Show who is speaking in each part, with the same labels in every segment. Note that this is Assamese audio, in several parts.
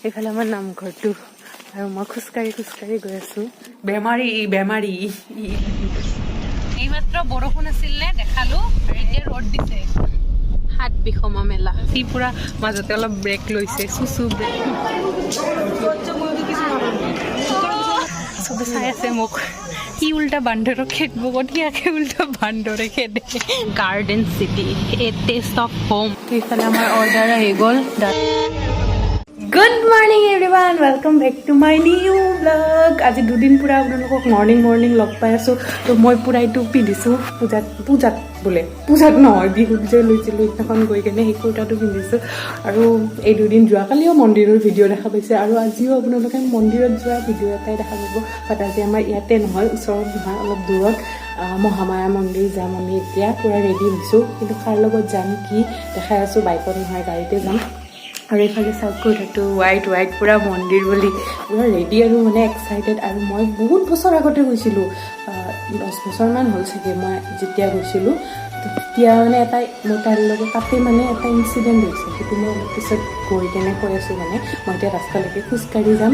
Speaker 1: এইফালে আমাৰ নামঘৰটো আৰু মই খোজকাঢ়ি গৈ আছো। বেমাৰী এইমাত্ৰ বৰষুণ আছিল নে দেখালো আৰু এতিয়া ৰ'দ দিছে। হাত বিষমা মেলা সি পুৰা মাজতে অলপ ব্ৰেক লৈছে, চুচু ব্ৰেক। চবে চাই আছে মোক, সি উল্টা বান্দৰক খেদব কঠিয়াকে উল্টা বান্দৰে খেদে। Garden city, a taste of home. এইফালে আমাৰ অৰ্ডাৰ আহি গ'ল। Good morning everyone, welcome back to my new blog. আজি দুদিন পুৰা আপোনালোকক মৰ্নিং লগ পাই আছোঁ। তো মই পুৰা এইটো পিন্ধিছোঁ পূজাত নহয়, বিহুত যে লৈছিলোঁ সেইদিনাখন গৈ কেনে সেই কুৰ্তাটো পিন্ধিছোঁ। আৰু এই দুদিন যোৱাকালিও মন্দিৰৰ ভিডিঅ' দেখা পাইছে আৰু আজিও আপোনালোকে মন্দিৰত যোৱা ভিডিঅ' এটাই দেখা পাব। বাট আজি আমাৰ ইয়াতে নহয়, ওচৰত নহয়, অলপ দূৰত মহামায়া মন্দিৰ যাম আমি। এতিয়া পুৰা ৰেডি হৈছোঁ, কিন্তু কাৰ লগত যাম কি দেখাই আছোঁ। বাইকত নহয়, গাড়ীতে যাম। আৰু এইফালে চাওক কুৰ্তাটো হোৱাইট পুৰা মন্দিৰ বুলি পুৰা ৰেডি আৰু মানে এক্সাইটেড। আৰু মই বহুত বছৰ আগতে গৈছিলোঁ, 10 বছৰমান হ'ল চাগে মই যেতিয়া গৈছিলোঁ। তেতিয়া মানে মই তাৰ লগত তাতে মানে এটা ইনচিডেণ্ট হৈছে, সেইটো মই অলপ পিছত গৈ কেনে কৈ আছোঁ। মানে মই এতিয়া ৰাস্তালৈকে খোজকাঢ়ি যাম,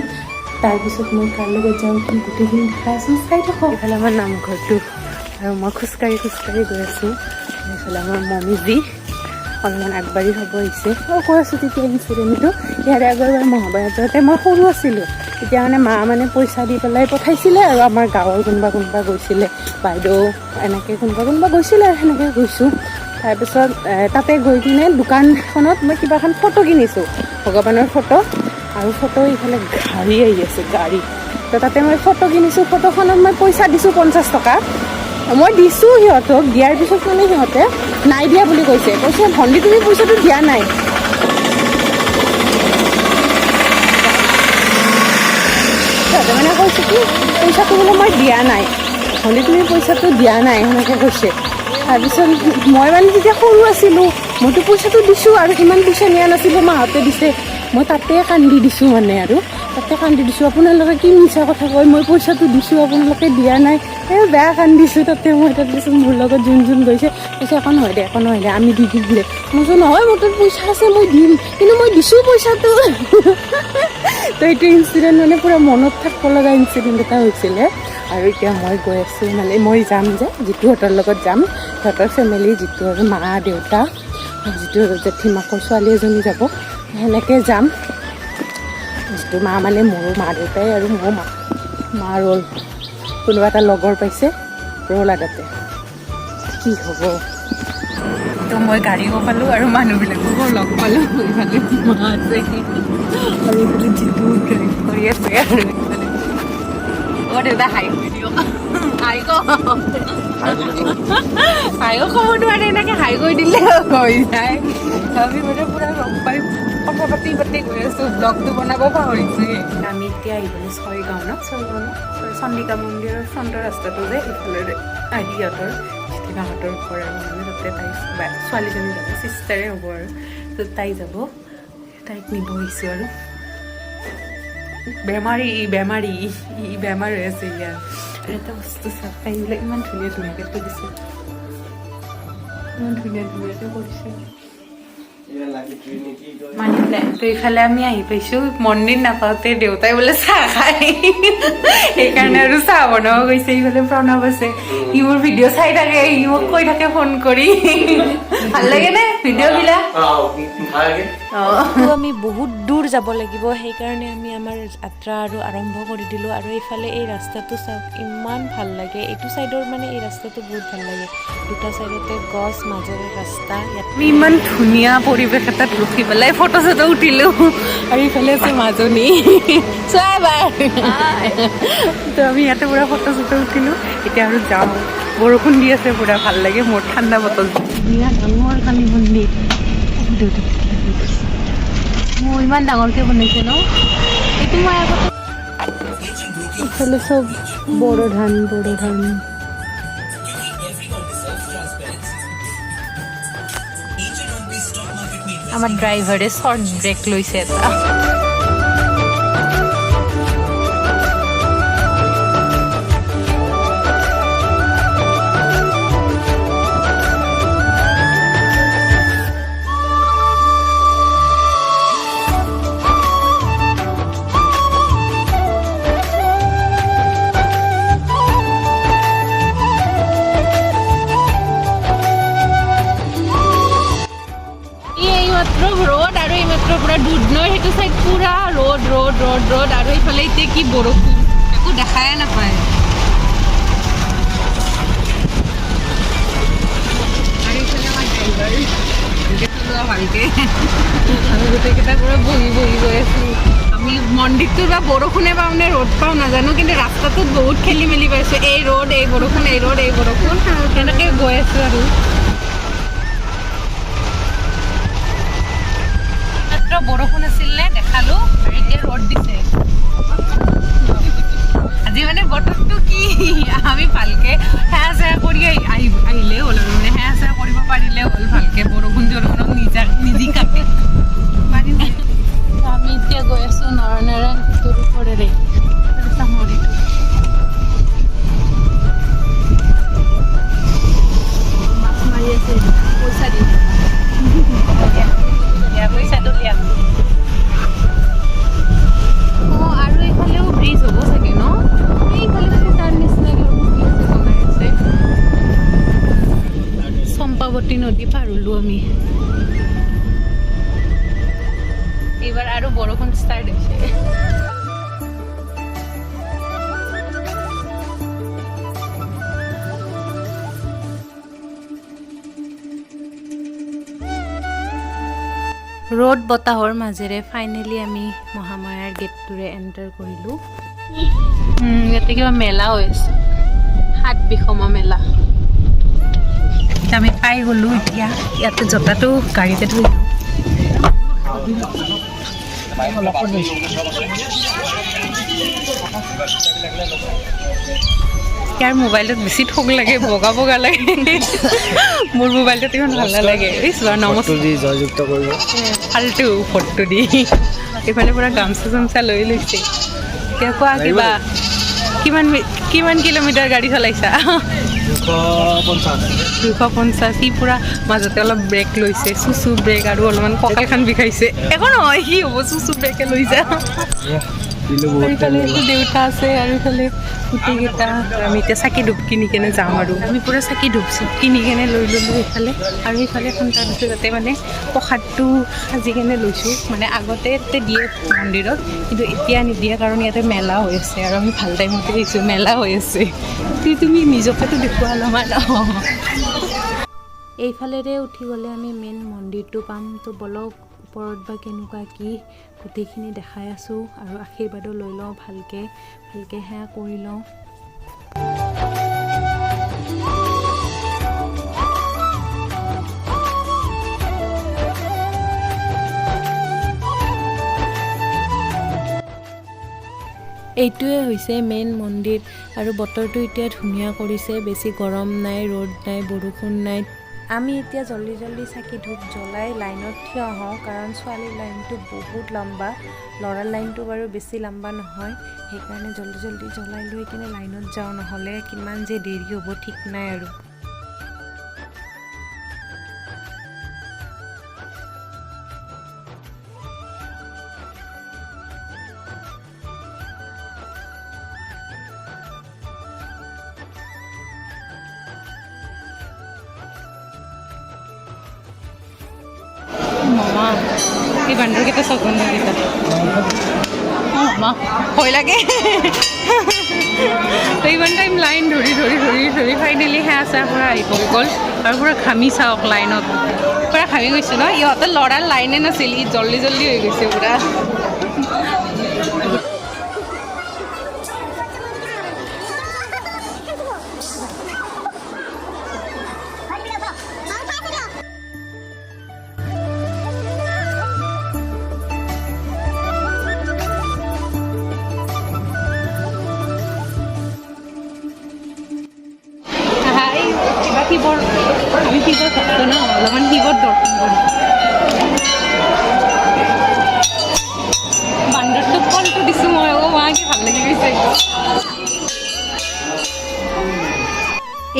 Speaker 1: তাৰপিছত মই কাৰ লগত যাওঁ কি গোটেইখিনি দেখাই আছোঁ, চাই থাকক। এইফালে আমাৰ নামঘৰটো আৰু মই খোজকাঢ়ি গৈ আছোঁ। এইফালে আমাৰ মমিজি অলপমান আগবাঢ়ি হ'ব আহিছে। কৈ আছোঁ তেতিয়া ইনচিডেণ্টটো। ইয়াৰে আগৰবাৰ মহামায়া যাওঁতে মই সৰু আছিলোঁ, তেতিয়া মানে মা মানে পইচা দি পেলাই পঠাইছিলে আৰু আমাৰ গাঁৱৰ কোনোবা গৈছিলে, বাইদেউ এনেকৈ কোনোবা গৈছিলে আৰু সেনেকৈ গৈছোঁ। তাৰপিছত তাতে গৈ কিনে দোকানখনত মই কিবা এখন ফটো কিনিছোঁ, ভগৱানৰ ফটো। আৰু ফটো ইফালে গাড়ী আহি আছে, গাড়ী। তো তাতে মই ফটো কিনিছোঁ, ফটোখনত মই পইচা দিছোঁ 50 টকা। মই দিছোঁ সিহঁতক, দিয়াৰ পিছত মানে সিহঁতে নাই দিয়া বুলি কৈছে ভণ্টি তুমি পইচাটো দিয়া নাই। সিহঁতে মানে কৈছে কি পইচাটো বোলে মই দিয়া নাই, ভণ্টি তুমি পইচাটো দিয়া নাই সেনেকৈ কৈছে। তাৰপিছত মই মানে তেতিয়া সৰু আছিলোঁ, মইতো পইচাটো দিছোঁ আৰু ইমান পইচা নিয়া নাছিলোঁ, মাহঁতে দিছে। মই তাতে কান্দি দিছোঁ মানে, আৰু তাতে কান্দি দিছোঁ। আপোনালোকে কি মিছা কথা কয়, মই পইচাটো দিছোঁ আপোনালোকে দিয়া নাই। বেয়া কান্দিছোঁ তাতে মই। তাৰপিছত মোৰ লগত যোন গৈছে কৈছে একো নহয় দে আমি দি দিম দে। মই কৈছোঁ নহয়, মোৰ তাত পইচা আছে, মই দিম, কিন্তু মই দিছোঁ পইচাটো। তো এইটো ইনচিডেণ্ট মানে পূৰা মনত থাকিব লগা ইনচিডেণ্ট এটা হৈছিলে। আৰু এতিয়া মই গৈ আছোঁ, মানে মই যাম যে জিতুহঁতৰ লগত যাম, সিহঁতৰ ফেমিলি, জিতু আৰু মা দেউতা, জিতু জেঠীমাকৰ ছোৱালী এজনী যাব, সেনেকৈ যাম। যিটো মা মানে মোৰো মা দেউতাই আৰু মোৰ মা ৰ'ল কোনোবা এটা লগৰ পাইছে, ৰ'ল আদাতে কি হ'ব। তো মই গাড়ীও পালোঁ আৰু মানুহবিলাকো লগ পালোঁ। এইফালে মা আছে আৰু এইফালে যিটো ড্ৰাইভ কৰি আছে। আৰু এইফালে দেউতা হাই কৰি দিয়ক, হাইও ক'ব নোৱাৰে, এনেকৈ হাই কৰি দিলে হৈ যায়। আমি মানে পূৰা লগ পাই কথা পাতি গৈ আছোঁ, ব্লগটো বনাব পাহৰিছোঁৱে। আমি এতিয়া আহিবলৈ ছয়গাঁও চন্দিকা মন্দিৰৰ ফ্ৰণ্টৰ ৰাস্তাটো যে ইফালে সিহঁতৰ জেঠীমাহঁতৰ ঘৰ, আৰু মানে তাতে তাই ছোৱালীজনী যাব, চিষ্টাৰে হ'ব আৰু। তো তাই যাব, তাইক নিব আহিছোঁ। আৰু বেমাৰ হৈ আছে ইয়াৰ। এটা বস্তু চাওক, তাইবিলাক ইমান ধুনীয়াকৈ তুলিছে, ইমান ধুনীয়াকৈ কৰিছে। তো এইফালে আমি আহি পাইছোঁ, মন্দিৰ নাপাওঁতে দেউতাই বোলে চাহ খায়, সেইকাৰণে আৰু চাহ বনাব গৈছে। এইফালে প্ৰণৱ আছে, সি মোৰ ভিডিঅ' চাই থাকে, সি মোক কৈ থাকে ফোন কৰি। ভাল লাগে নে ভিডিঅ' বিলাক? আমি বহুত দূৰ যাব লাগিব, সেইকাৰণে আমি আমাৰ যাত্ৰা আৰু আৰম্ভ কৰি দিলোঁ। আৰু এইফালে এই ৰাস্তাটো চাওক, ইমান ভাল লাগে। এইটো চাইডৰ মানে এই ৰাস্তাটো বহুত ভাল লাগে, দুটা চাইডতে গছ, মাজেৰে ৰাস্তা। আমি ইমান ধুনীয়া পৰিৱেশ এটাত ৰখি পেলাই ফটো চটো উঠিলোঁ। আৰু ইফালে আছে মাজনী, চোৱা এবাৰ। তো আমি ইয়াতে পুৰা ফটো চটো উঠিলোঁ। এতিয়া আৰু যাওঁ, বৰষুণ দি আছে, পুৰা ভাল লাগে মোৰ, ঠাণ্ডা বতৰ। ধুনীয়া ডাঙৰ কালী মন্দিৰ, ইমান ডাঙৰকৈ বনাইছে ন। এইটো মই আগতে ইফালে চব বড়ো ধান। আমাৰ ড্ৰাইভাৰে শ্বৰ্ট ব্ৰেক লৈছে এটা। দুধনৈৰ সেইটো চাইড পুৰা ৰ'দ ৰ'দ ৰ'দ ৰ'দ আৰু এইফালে এতিয়া কি বৰষুণ একো দেখাই নাপায় আৰু এইফালে আমাৰ ড্ৰাইভাৰ ভালকে আমি গোটেইকেইটা পুৰা বহি বহি গৈ আছোঁ আমি মন্দিৰটোৰ বা বৰষুণে পাওঁ নে ৰ'দ পাওঁ নাজানো কিন্তু ৰাস্তাটোত বহুত খেলি মেলি পাইছোঁ এই ৰ'দ এই বৰষুণ এই ৰ'দ এই বৰষুণ তেনেকৈ গৈ আছোঁ আৰু মাত্ৰ বৰষুণ আছিল নে দেখালোঁ আৰু এতিয়া ৰ'দ দিছে আজি মানে বতৰটো কি আমি ভালকৈ সেৱা চেৱা কৰি আহিলেই হ'ল আৰু মানে সেৱা চেৱা কৰিব পাৰিলে হ'ল ভালকৈ বৰষুণ চৰষুণক নিজিকাকে আমি এতিয়া গৈ আছোঁ নৰনাৰায়ণ সেতুৰ ওপৰেৰে চামৰিটো মাছ মাৰি আছে পইচা দি পইচাটো দিয়া অঁ আৰু এইফালেও ব্ৰিজ হ'ব চাগে ন এইফালে ফুটাৰ নিচিনা বনাই আছে চম্পাৱতী নদী পাৰ হ'লোঁ আমি এইবাৰ আৰু বৰষুণ ষ্টাৰ্ট হৈছে ৰ'দ বতাহৰ মাজেৰে ফাইনেলি আমি মহামায়াৰ গেটটোৰে এণ্টাৰ কৰিলোঁ ইয়াতে কিবা মেলা হৈ আছে সাত বিষমা মেলা আমি পাই গ'লোঁ এতিয়া ইয়াতে জোতাটো গাড়ীতে থৈ দিওঁ ইয়াৰ মোবাইলত বেছি ঠগ লাগে বগা বগা লাগে মোৰ মোবাইলটোত ইমান ভাল নালাগে জয়যুক্ত কৰিব ফাল্টু ফটো দি এইফালে পুৰা গামচা চামচা লৈ লৈছে এতিয়া কোৱা কিবা কিমান কিলোমিটাৰ গাড়ী চলাইছা 250 সি পুৰা মাজতে অলপ ব্ৰেক লৈছে চুচু ব্ৰেক আৰু অলপমান কঁকালখন বিষাইছে একো নহয় কি হ'ব চুচু ব্ৰেকে লৈ যা এইফালে দেউতা আছে আৰু এইফালে গোটেইকেইটা আমি এতিয়া চাকি ধূপ কিনি কেনে যাম আৰু আমি পুৰা চাকি ধূপ চুপ কিনি কেনে লৈ ল'লোঁ সেইফালে আৰু সেইফালে এখন তাত আছে যাতে মানে প্ৰসাদটো সাজি কেনে লৈছোঁ মানে আগতে ইয়াতে দিয়ে মন্দিৰত কিন্তু এতিয়া নিদিয়ে কাৰণ ইয়াতে মেলা হৈ আছে আৰু আমি ভাল টাইমতে আহিছোঁ মেলা হৈ আছে তুমি নিজকেতো দেখুওৱা অলপমান এইফালেৰে উঠি গ'লে আমি মেইন মন্দিৰটো পাম তো বলক ওপৰত বা কেনেকুৱা কি গোটেইখিনি দেখাই আছোঁ আৰু আশীৰ্বাদো লৈ লওঁ ভালকৈ সেয়া কৰি লওঁ এইটোৱে হৈছে মেইন মন্দিৰ আৰু বতৰটো এতিয়া ধুনীয়া কৰিছে বেছি গৰম নাই ৰ'দ নাই বৰষুণ নাই আমি এতিয়া জল্দি জল্দি চাকি ধূপ জ্বলাই লাইনত থিয় হওঁ কাৰণ ছোৱালীৰ লাইনটো বহুত লম্বা ল'ৰাৰ লাইনটো বাৰু বেছি লম্বা নহয় সেইকাৰণে জল্দি জল্দি জ্বলাই লৈ কিনে লাইনত যাওঁ নহ'লে কিমান যে দেৰি হ'ব ঠিক নাই আৰু মামা এই বান্দৰকেইটা চকন কেইটা মামা ভয় লাগে তো ইমান টাইম লাইন ধৰি ফাইনেলি সেয়া চেৱা পৰা আহি গ'ল আৰু পুৰা ঘামি চাওক লাইনত পুৰা ঘামি গৈছোঁ ন ইহঁতৰ ল'ৰাৰ লাইনে নাছিল ই জল্দি জল্দি হৈ গৈছে পুৰা শিৱৰ আমি শিৱৰ ভক্ত ন অলপমান শিৱৰ দৰ্শন কৰোঁ বান্দৰটোক ফলটো দিছোঁ মই কি ভাল লাগি গৈছে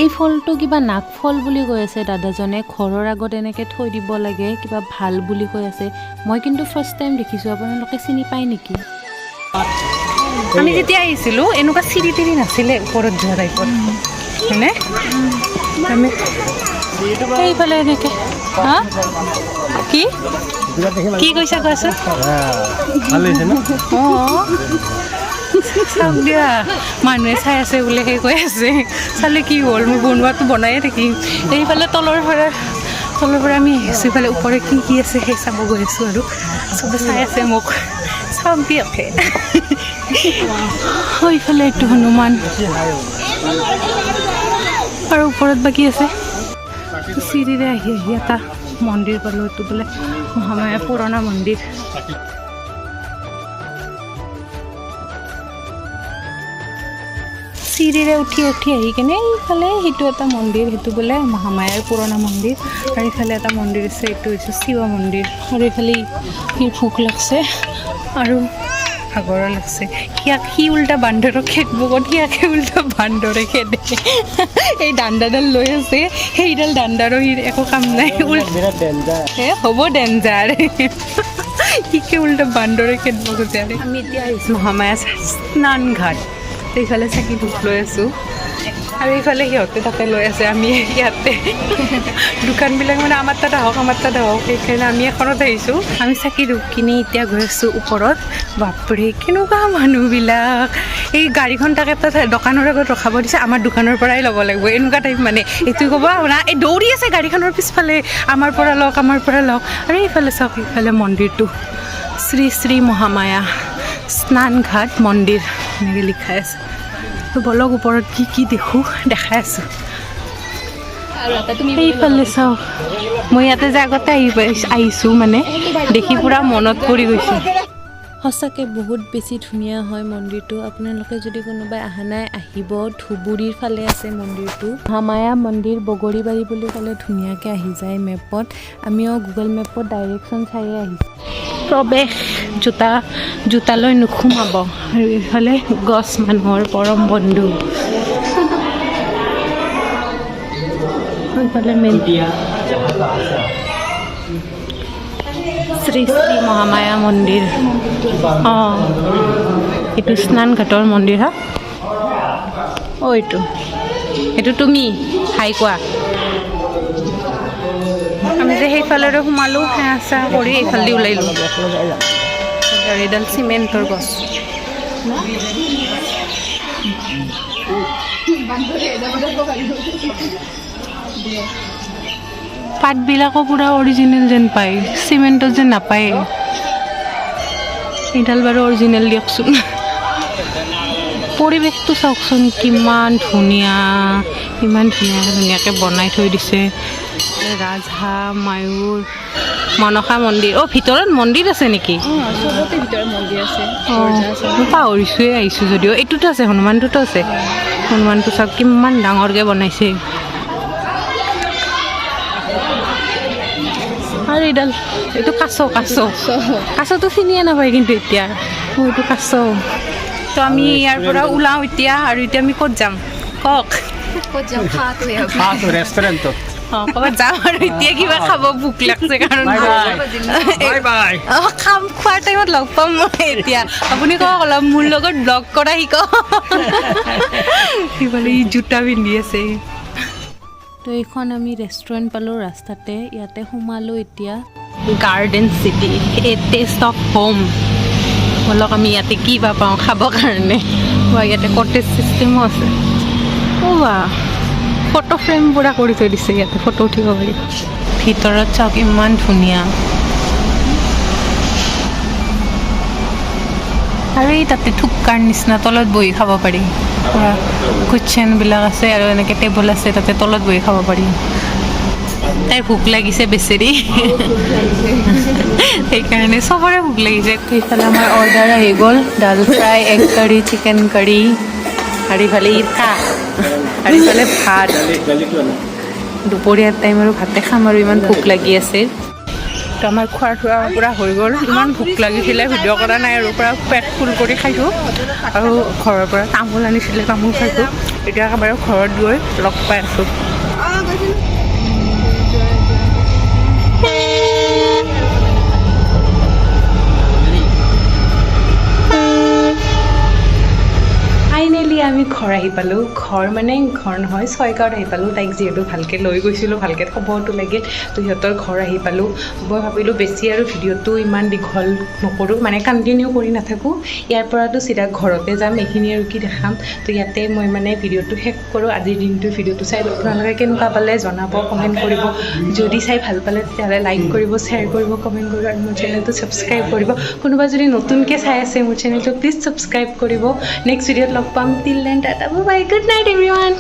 Speaker 1: এই ফলটো কিবা নাগফল বুলি কৈ আছে দাদাজনে ঘৰৰ আগত এনেকৈ থৈ দিব লাগে কিবা ভাল বুলি কৈ আছে মই কিন্তু ফাৰ্ষ্ট টাইম দেখিছোঁ আপোনালোকে চিনি পায় নেকি আমি যেতিয়া আহিছিলোঁ এনেকুৱা চিৰি তিৰি নাছিলে ওপৰত যোৱা টাইপত হয়নে আমি এইফালে এনেকৈ হা কি কি কৈছা কোৱাচোন অঁ চাওক দিয়া মানুহে চাই আছে বোলে সেই কৈ আছে চালে কি হ'ল মোৰ বনোৱাটো বনায়ে থাকিম এইফালে তলৰ পৰা আমি আহিছোঁ ইফালে ওপৰে কি কি আছে সেই চাব গৈ আছোঁ আৰু চবে চাই আছে মোক চাওক দিয়কে ইফালে এইটো হনুমান আৰু ওপৰত বাকী আছে চিৰিৰে আহি এটা মন্দিৰ পালোঁ এইটো বোলে মহামায়া পুৰণা মন্দিৰ চিৰিৰে উঠি আহি কেনে এইফালে সেইটো এটা মন্দিৰ সেইটো বোলে মহামায়াৰ পুৰণা মন্দিৰ আৰু এইফালে এটা মন্দিৰ আছে এইটো হৈছে শিৱ মন্দিৰ আৰু এইফালে ভোক লাগছে আৰু ভাগৰ লাগছে সি উল্টা বান্দৰক খেদব কঠিয়াকে উল্টা বান্দৰে খেদে এই দাণ্ডাডাল লৈ আছে সেইডাল দাণ্ডাৰো একো কাম নাই হ'ব ডেঞ্জাৰ সিকে উল্টা বান্দৰে খেদব খোজে আমি এতিয়া আহিছোঁ মহামায়া স্নান ঘাট এইফালে চাকি ধূপ লৈ আছোঁ আৰু এইফালে সিহঁতে তাতে লৈ আছে আমি ইয়াতে দোকানবিলাক মানে আমাৰ তাত আহক সেইকাৰণে আমি এখনত আহিছোঁ আমি চাকি ধূপ কিনি এতিয়া গৈ আছোঁ ওপৰত বাপৰে কেনেকুৱা মানুহবিলাক এই গাড়ীখন তাকে তাত দোকানৰ আগত ৰখাব দিছে আমাৰ দোকানৰ পৰাই ল'ব লাগিব এনেকুৱা টাইপ মানে এইটো ক'ব না এই দৌৰি আছে গাড়ীখনৰ পিছফালে আমাৰ পৰা লওক আৰু এইফালে চাওক এইফালে মন্দিৰটো শ্ৰী শ্ৰী মহামায়া স্নান ঘাট মন্দিৰ এনেকৈ লিখাই আছে তো বলক ওপৰত কি কি দেখোঁ দেখাই আছোঁ সেইফালে চাওক মই ইয়াতে যে আগতে আহিছোঁ মানে দেখি পূৰা মনত পৰি গৈছোঁ সঁচাকৈ বহুত বেছি ধুনীয়া হয় মন্দিৰটো আপোনালোকে যদি কোনোবাই অহা নাই আহিব ধুবুৰীৰ ফালে আছে মন্দিৰটো মহামায়া মন্দিৰ বগৰীবাৰী বুলি ক'লে ধুনীয়াকৈ আহি যায় মেপত আমিও গুগল মেপত ডাইৰেকশ্যন চায়ে আহিছোঁ প্ৰৱেশ জোতালৈ নোসোমাব আৰু এইফালে গছ মানুহৰ পৰম বন্ধু এইফালে শ্ৰী শ্ৰী মহামায়া মন্দিৰ অঁ এইটো স্নান ঘাটৰ মন্দিৰ হা এইটো তুমি হাই কোৱা আমি যে সেইফালেৰে সোমালোঁ সেৱা চেৱা কৰি এইফালে ওলাইলোঁ আৰু এইডাল চিমেণ্টৰ গছ পাতবিলাকো পূৰা অৰিজিনেল যেন পায় চিমেণ্টত যেন নাপায় এইডাল বাৰু অৰিজিনেল দিয়কচোন পৰিৱেশটো চাওকচোন কিমান ধুনীয়াকৈ বনাই থৈ দিছে ৰাজহাঁহ মায়ুৰ মনসা মন্দিৰ ভিতৰত মন্দিৰ আছে নেকি চবতে ভিতৰত মন্দিৰ আছে মই পাহৰিছোঁৱে আহিছোঁ যদিও এইটোতো আছে হনুমানটোতো আছে হনুমানটো চাওক কিমান ডাঙৰকৈ বনাইছে আৰু এইটো কাছটো চিনিয়ে নাপায় কিন্তু এতিয়া এইটো কাছ তো আমি ইয়াৰ পৰা ওলাওঁ এতিয়া আৰু এতিয়া আমি ক'ত যাম কওক
Speaker 2: ৰেষ্টুৰেণ্টত
Speaker 1: ক'ৰবাত যাম আৰু এতিয়া কিবা খাব ভোক লাগছে কাৰণ খোৱাৰ টাইমত লগ পাম মই এতিয়া আপুনি কওক অলপ মোৰ লগত ব্লগ কৰা শিকক সিফালে জোতা পিন্ধি আছে তো এইখন আমি ৰেষ্টুৰেণ্ট পালোঁ ৰাস্তাতে ইয়াতে সোমালোঁ এতিয়া garden city a taste of home বলক আমি ইয়াতে কি বা পাওঁ খাবৰ কাৰণে ইয়াতে কটেজ চিষ্টেমো আছে ফটো ফ্ৰেম পূৰা কৰি থৈ দিছে ইয়াতে ফটো উঠিব পাৰি ভিতৰত চাওক ইমান ধুনীয়া আৰু এই তাতে থুপকাৰ নিচিনা তলত বহি খাব পাৰি পূৰা কুচ্চনবিলাক আছে আৰু এনেকৈ টেবুল আছে তাতে তলত বহি খাব পাৰি তাইৰ ভোক লাগিছে বেচেৰি সেইকাৰণে চবৰে ভোক লাগিছে এইফালে আমাৰ অৰ্ডাৰ আহি গ'ল দাল ফ্ৰাই এগ কাৰী চিকেন কাৰী আৰু ইফালে ইটা আৰু ইফালে ভাত দুপৰীয়াৰ টাইম আৰু ভাতে খাম আৰু ইমান ভোক লাগি আছে তো আমাৰ খোৱা পূৰা হৈ গ'ল ইমান ভোক লাগিছিলে ভিডিঅ' কৰা নাই আৰু পূৰা পেট ফুল কৰি খাইছোঁ আৰু ঘৰৰ পৰা তামোল আনিছিলে তামোল খাইছোঁ এতিয়া একেবাৰে ঘৰত গৈ লগ পাই আছোঁ ফাইনেলি আমি আমি ঘৰ আহি পালোঁ ঘৰ মানে ঘৰ নহয় ছয়গাঁৱত আহি পালোঁ তাইক যিহেতু ভালকৈ লৈ গৈছিলোঁ ভালকৈ খবৰটো লাগিল তো সিহঁতৰ ঘৰ আহি পালোঁ মই ভাবিলোঁ বেছি আৰু ভিডিঅ'টো ইমান দীঘল নকৰোঁ মানে কণ্টিনিউ কৰি নাথাকোঁ ইয়াৰ পৰাতো চিধা ঘৰতে যাম এইখিনি আৰু কি দেখাম তো ইয়াতে মই মানে ভিডিঅ'টো শেষ কৰোঁ আজিৰ দিনটোৰ ভিডিঅ'টো চাই আপোনালোকে কেনেকুৱা পালে জনাব কমেণ্ট কৰিব যদি চাই ভাল পালে তেতিয়াহ'লে লাইক কৰিব শ্বেয়াৰ কৰিব কমেণ্ট কৰিব আৰু মোৰ চেনেলটো ছাবস্ক্ৰাইব কৰিব কোনোবা যদি নতুনকৈ চাই আছে মোৰ চেনেলটো প্লিজ ছাবস্ক্ৰাইব কৰিব নেক্সট ভিডিঅ'ত লগ পাম till then tata bye good night everyone